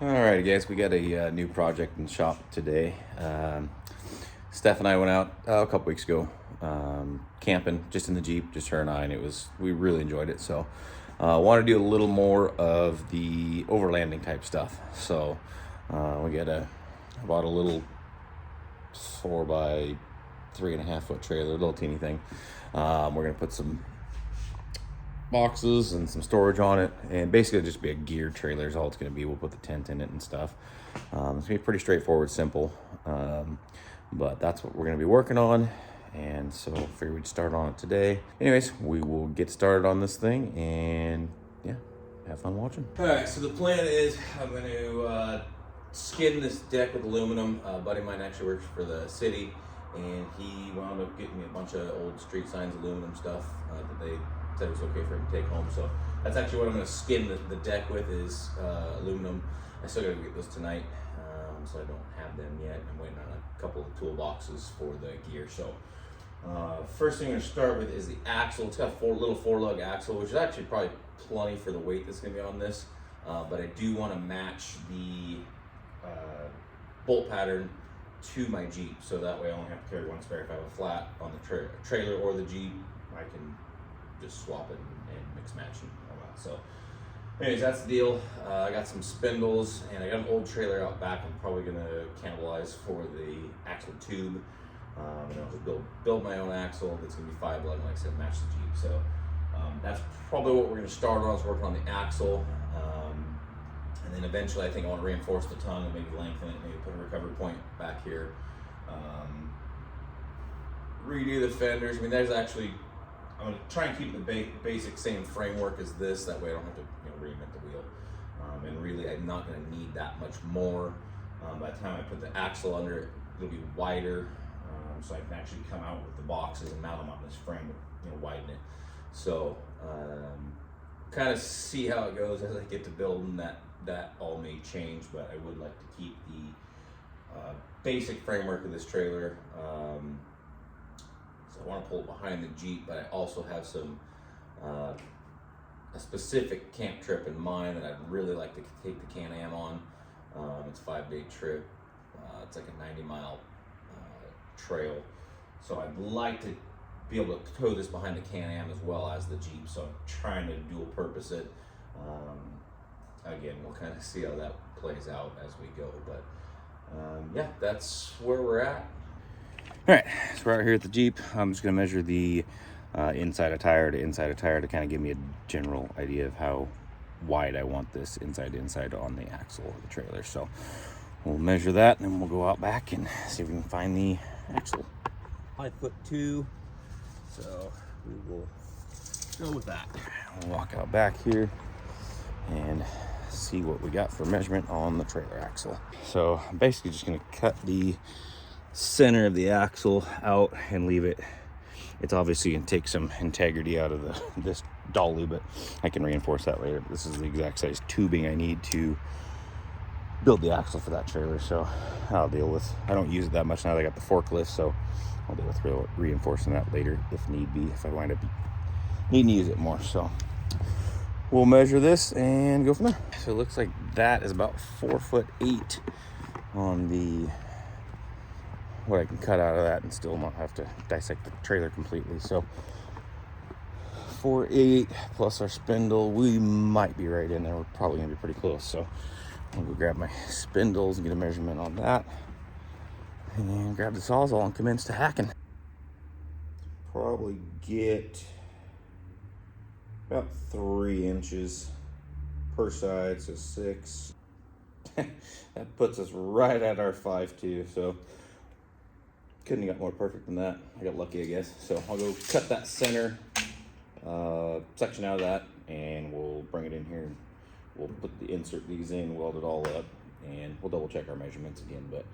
All right, guys, we got a new project in the shop today. Steph and I went out a couple weeks ago camping, just in the Jeep, just her and I, and we really enjoyed it. So, want to do a little more of the overlanding type stuff. So, I bought a little 4 by 3.5 foot trailer, a little teeny thing. We're gonna put some boxes and some storage on it, and basically it'll just be a geared trailer is all it's going to be. We'll put the tent in it and stuff. It's going to be pretty straightforward, simple, but that's what we're going to be working on, and so I figured we'd start on it today. Anyways, we will get started on this thing, and yeah, have fun watching. All right, so the plan is I'm going to skin this deck with aluminum. A buddy of mine actually works for the city, and he wound up getting me a bunch of old street signs aluminum stuff that they said it was okay for him to take home. So that's actually what I'm going to skin the deck with is aluminum. I still got to get those tonight, so I don't have them yet. I'm waiting on a couple of toolboxes for the gear. So first thing I'm going to start with is the axle. It's got a little four-lug axle, which is actually probably plenty for the weight that's going to be on this. But I do want to match the bolt pattern to my Jeep, so that way I only have to carry one spare. If I have a flat on the trailer or the Jeep, I can just swap it and mix match and all that. So anyways, that's the deal. I got some spindles, and I got an old trailer out back I'm probably going to cannibalize for the axle tube. And I'll just build my own axle that's going to be 5'11", like I said, match the Jeep. So that's probably what we're going to start on, is working on the axle. And then eventually I think I want to reinforce the tongue and maybe lengthen it, maybe put a recovery point back here. Redo the fenders. I mean, there's actually, I'm going to try and keep the basic same framework as this. That way I don't have to reinvent the wheel. And really I'm not going to need that much more. By the time I put the axle under it, it'll be wider. So I can actually come out with the boxes and mount them on this frame, widen it. So kind of see how it goes as I get to building. That all may change, but I would like to keep the basic framework of this trailer. So I want to pull it behind the Jeep, but I also have a specific camp trip in mind that I'd really like to take the Can-Am on. It's a 5-day trip. It's like a 90-mile trail. So I'd like to be able to tow this behind the Can-Am as well as the Jeep. So I'm trying to dual purpose it. Again, we'll kind of see how that plays out as we go, but yeah, that's where we're at. All right, so we're out here at the Jeep. I'm just gonna measure the inside of tire to inside of tire to kind of give me a general idea of how wide I want this inside to inside on the axle of the trailer. So we'll measure that, and then we'll go out back and see if we can find the axle. 5'2", so we will go with that. We'll walk out back here and see what we got for measurement on the trailer axle. So I'm basically just going to cut the center of the axle out and leave it. It's obviously going to take some integrity out of this dolly, but I can reinforce that later. This is the exact size tubing I need to build the axle for that trailer, so I'll deal with. I don't use it that much now that I got the forklift, so I'll deal with reinforcing that later if need be, if I wind up needing to use it more. So we'll measure this and go from there. So it looks like that is about 4'8" on the what I can cut out of that and still not have to dissect the trailer completely. So 4'8" plus our spindle, we might be right in there. We're probably gonna be pretty close. So I'll go grab my spindles and get a measurement on that, and then grab the Sawzall and commence to hacking. Probably get about 3 inches per side, so 6. That puts us right at our 5'2", so couldn't have got more perfect than that. I got lucky, I guess. So I'll go cut that center section out of that, and we'll bring it in here. We'll insert these in, weld it all up, and we'll double check our measurements again. But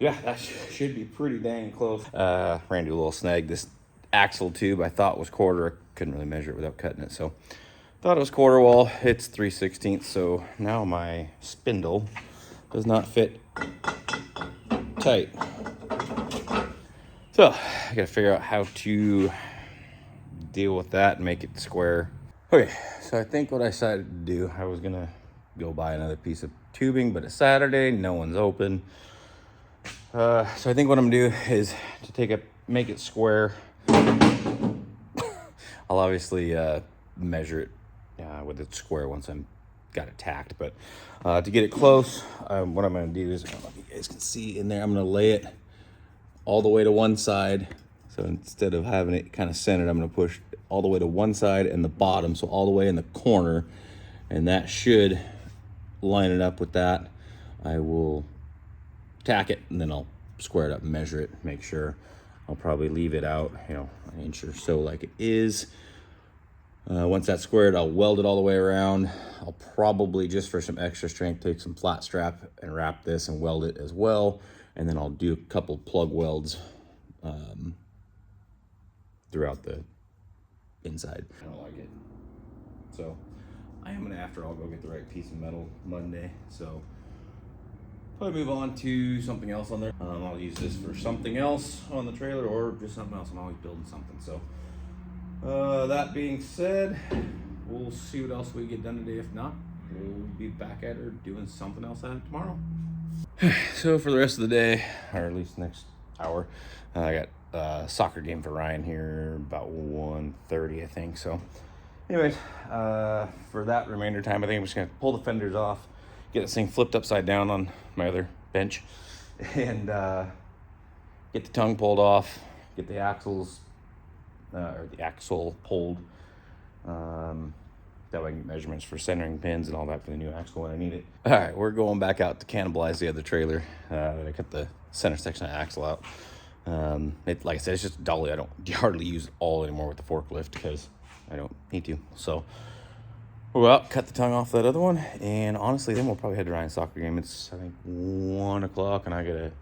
yeah, that should be pretty dang close. Ran into a little snag. This axle tube I thought was quarter. I couldn't really measure it without cutting it, so thought it was quarter wall. It's 3/16. So now my spindle does not fit tight. So I gotta figure out how to deal with that and make it square. Okay, so I think what I decided to do, I was gonna go buy another piece of tubing, but it's Saturday, no one's open. So I think what I'm gonna do is to make it square. I'll obviously measure it with it square once I'm got it tacked, but to get it close, what I'm gonna do is, I don't know if you guys can see in there, I'm gonna lay it all the way to one side. So instead of having it kind of centered, I'm gonna push all the way to one side and the bottom, so all the way in the corner, and that should line it up with that. I will tack it and then I'll square it up, measure it, make sure. I'll probably leave it out, you know, an inch or so like it is. Once that's squared, I'll weld it all the way around. I'll probably, just for some extra strength, take some flat strap and wrap this and weld it as well. And then I'll do a couple plug welds throughout the inside. I don't like it. So I am gonna, after all, go get the right piece of metal Monday. So probably move on to something else on there. I'll use this for something else on the trailer or just something else. I'm always building something. So that being said, we'll see what else we get done today. If not, we'll be back at her doing something else at it tomorrow. So for the rest of the day, or at least next hour, I got a soccer game for Ryan here about 1:30, I think. So anyways, for that remainder time, I think I'm just gonna pull the fenders off, get this thing flipped upside down on my other bench, and get the tongue pulled off, get the axles or the axle pulled. That way I can get measurements for centering pins and all that for the new axle when I need it. All right, we're going back out to cannibalize the other trailer. I cut the center section of the axle out. Like I said, it's just a dolly. I don't hardly use it all anymore with the forklift because I don't need to. So we'll go out, cut the tongue off that other one, and honestly, then we'll probably head to Ryan's soccer game. It's, I think, 1 o'clock, and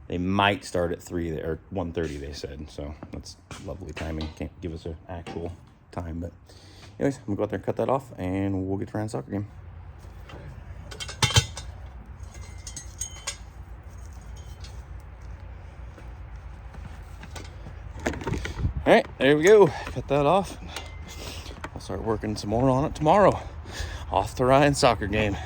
they might start at 3 or 1:30, they said. So that's lovely timing. Can't give us an actual time, but anyways, I'm gonna go out there and cut that off, and we'll get to Ryan's soccer game. All right, there we go. Cut that off. I'll start working some more on it tomorrow. Off to Ryan's soccer game.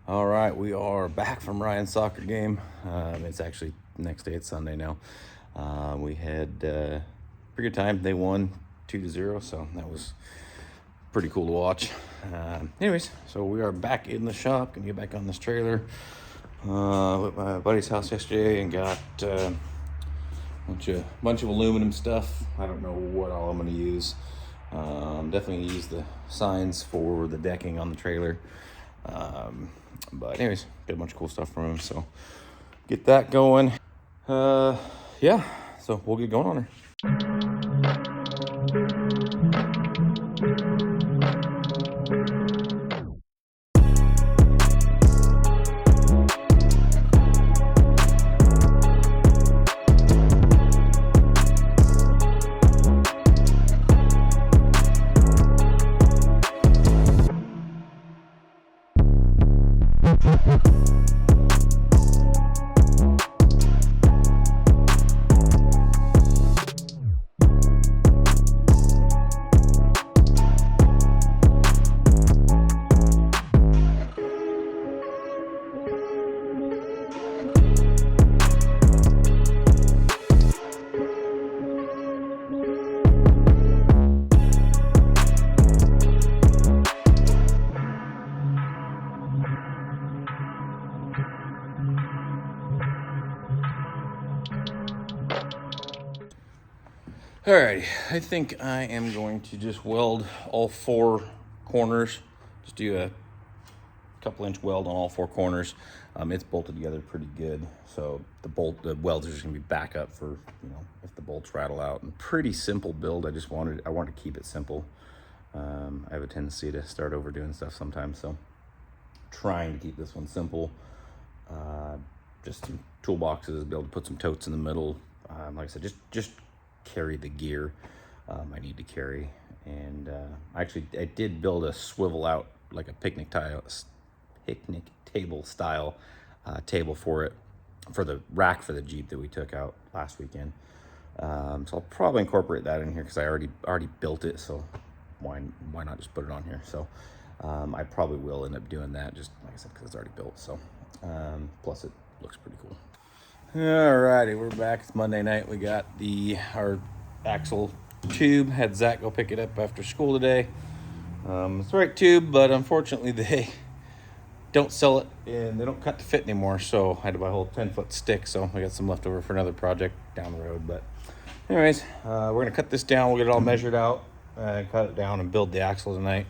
All right, we are back from Ryan's soccer game. It's actually next day, it's Sunday now. We had a pretty good time. They won 2-0, so that was pretty cool to watch. Anyways, so we are back in the shop. Gonna get back on this trailer. At my buddy's house yesterday and got a bunch of aluminum stuff. I don't know what all I'm gonna use. Definitely use the signs for the decking on the trailer. But anyways, got a bunch of cool stuff from him, so get that going. Yeah, so we'll get going on her. Alrighty, I think I am going to just weld all 4 corners. Just do a couple inch weld on all 4 corners. It's bolted together pretty good, so the welds are just gonna be back up for, if the bolts rattle out. And pretty simple build. I wanted to keep it simple. I have a tendency to start overdoing stuff sometimes, so trying to keep this one simple. Just some toolboxes, be able to put some totes in the middle. Like I said, just carry the gear I need to carry. And I did build a swivel out, like a picnic table style table for the rack for the Jeep that we took out last weekend. So I'll probably incorporate that in here because I already built it, so why not just put it on here? So I probably will end up doing that, just like I said, because it's already built. So plus it looks pretty cool. Alrighty, we're back. It's Monday night. We got our axle tube. Had Zach go pick it up after school today. It's the right tube, but unfortunately they don't sell it and they don't cut the fit anymore. So I had to buy a whole 10-foot stick. So I got some left over for another project down the road. But anyways, we're gonna cut this down. We'll get it all measured out, cut it down, and build the axle tonight.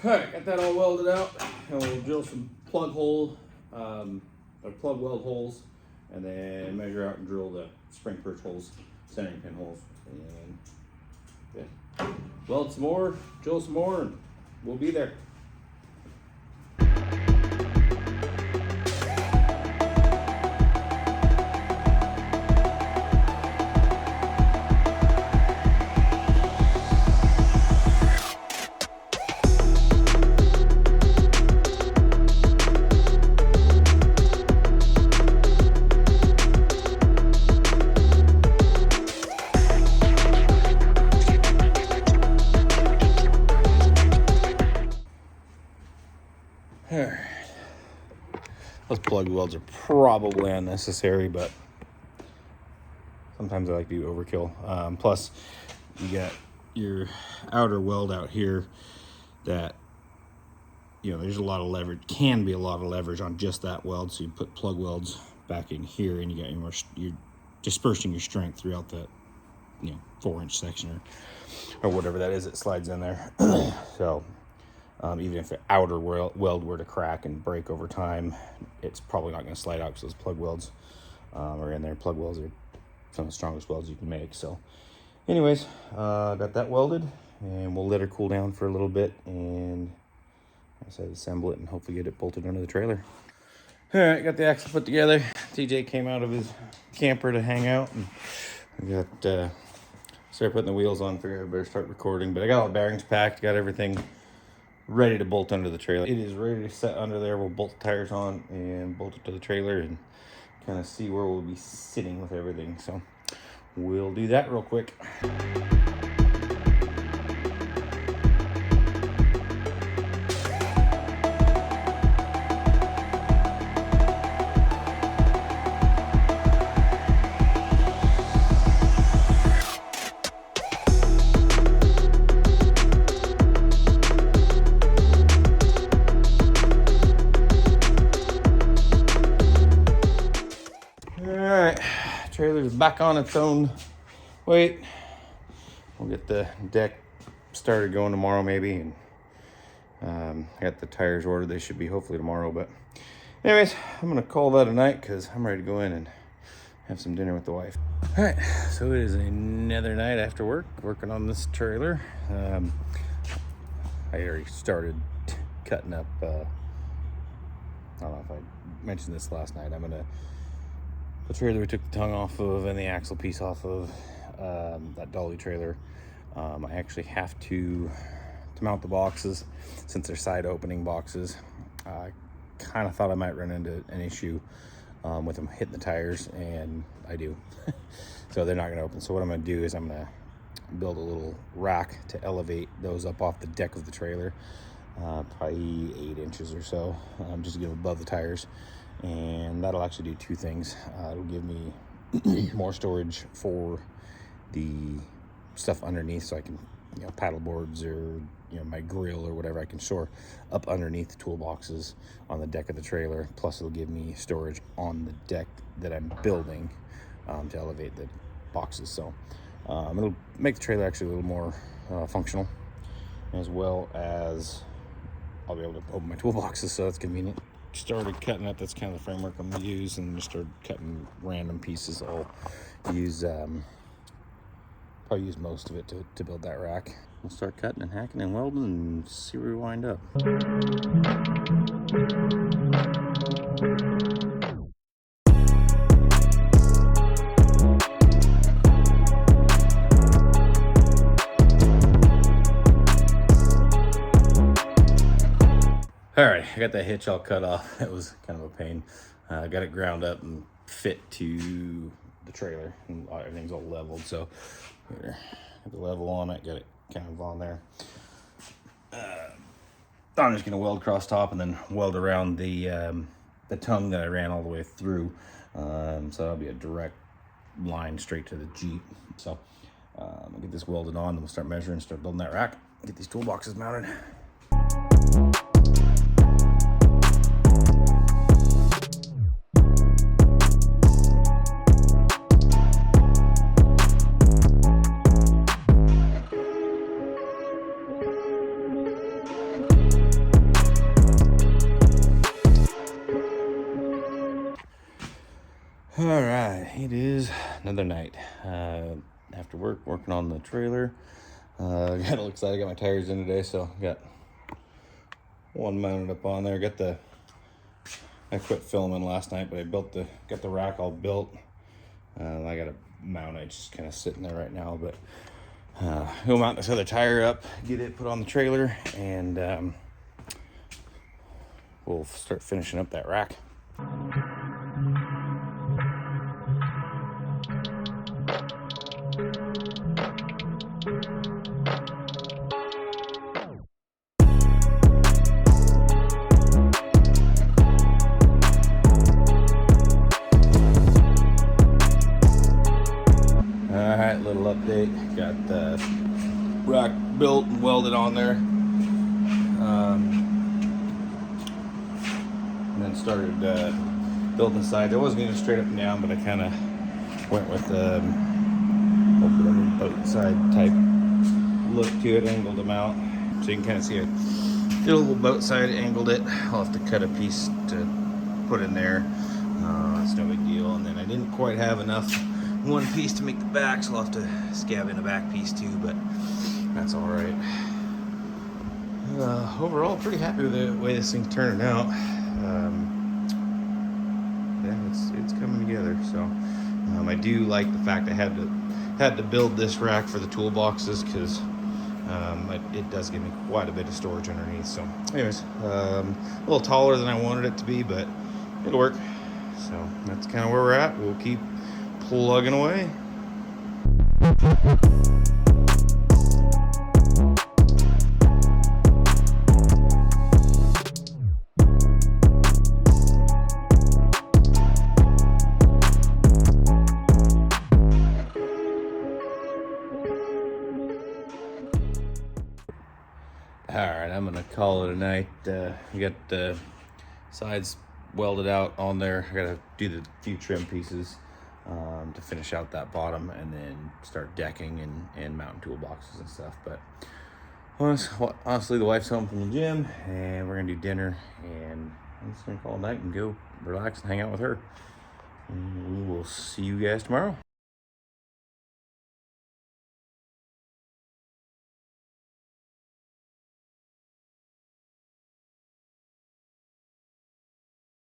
Alright, got that all welded out, and we'll drill some plug weld holes, and then measure out and drill the spring perch holes, centering pin holes, and yeah, weld some more, drill some more, and we'll be there. Those plug welds are probably unnecessary, but sometimes I like to do overkill. Plus, you got your outer weld out here that, there's a lot of leverage, can be a lot of leverage on just that weld. So you put plug welds back in here, and you got you're dispersing your strength throughout that, 4-inch section or whatever that is that slides in there. So even if the outer weld were to crack and break over time, it's probably not going to slide out because those plug welds are in there. Plug welds are some of the strongest welds you can make. So anyways, got that welded, and we'll let her cool down for a little bit, and I said assemble it and hopefully get it bolted under the trailer. All right, got the axle put together. TJ came out of his camper to hang out, and I got started putting the wheels on. Figured I better start recording, but I got all the bearings packed, got everything ready to bolt under the trailer. It is ready to set under there. We'll bolt the tires on and bolt it to the trailer and kind of see where we'll be sitting with everything. So we'll do that real quick. Trailer's back on its own weight. We'll get the deck started going tomorrow maybe, and I got the tires ordered. They should be hopefully tomorrow. But anyways, I'm gonna call that a night because I'm ready to go in and have some dinner with the wife. All right, so it is another night after work working on this trailer. I already started cutting up. I don't know if I mentioned this last night. I'm gonna the trailer we took the tongue off of and the axle piece off of, that dolly trailer. I actually have to mount the boxes since they're side opening boxes. I kind of thought I might run into an issue with them hitting the tires, and I do. So they're not going to open. So what I'm going to do is I'm going to build a little rack to elevate those up off the deck of the trailer, probably 8 inches or so, just to get them above the tires. And that'll actually do 2 things. It'll give me more storage for the stuff underneath, so I can, paddle boards or my grill or whatever I can store up underneath the toolboxes on the deck of the trailer. Plus it'll give me storage on the deck that I'm building, to elevate the boxes. So it'll make the trailer actually a little more functional, as well as I'll be able to open my toolboxes, so that's convenient. Started cutting up, that's kind of the framework I'm gonna use, and just started cutting random pieces. I'll use probably use most of it to build that rack. We'll start cutting and hacking and welding and see where we wind up. All right, I got that hitch all cut off. It was kind of a pain. I got it ground up and fit to the trailer, and everything's all leveled. So here, got the level on it, got it kind of on there. I'm just gonna weld across top and then weld around the tongue that I ran all the way through. So that'll be a direct line straight to the Jeep. So I'll get this welded on, then we'll start measuring, start building that rack, get these toolboxes mounted. All right, it is another night after work, working on the trailer. Got a little excited. Got my tires in today, so got one mounted up on there. I quit filming last night, but I got the rack all built. I got a mount. It's just kind of sitting there right now, but we'll mount this other tire up, get it put on the trailer, and we'll start finishing up that rack. Alright, little update. Got the rack built and welded on there. And then started building the sides. I wasn't going to straight up and down, but I kind of went with a boat side type look to it, angled them out. So you can kind of see it. Did a little boat side, angled it. I'll have to cut a piece to put in there. That's no big deal. And then I didn't quite have enough one piece to make the back, so I'll have to scab in a back piece too, but that's all right. Overall, pretty happy with the way this thing's turning out. Yeah, it's coming together. So I do like the fact I had to build this rack for the toolboxes, because it does give me quite a bit of storage underneath. So anyways, a little taller than I wanted it to be, but it'll work. So that's kind of where we're at. We'll keep plugging away. All right, I'm gonna call it a night. We got the sides welded out on there. I gotta do the few trim pieces to finish out that bottom, and then start decking and mounting toolboxes and stuff. But honestly, the wife's home from the gym, and we're gonna do dinner, and I'm just gonna call it a night and go relax and hang out with her. And we will see you guys tomorrow.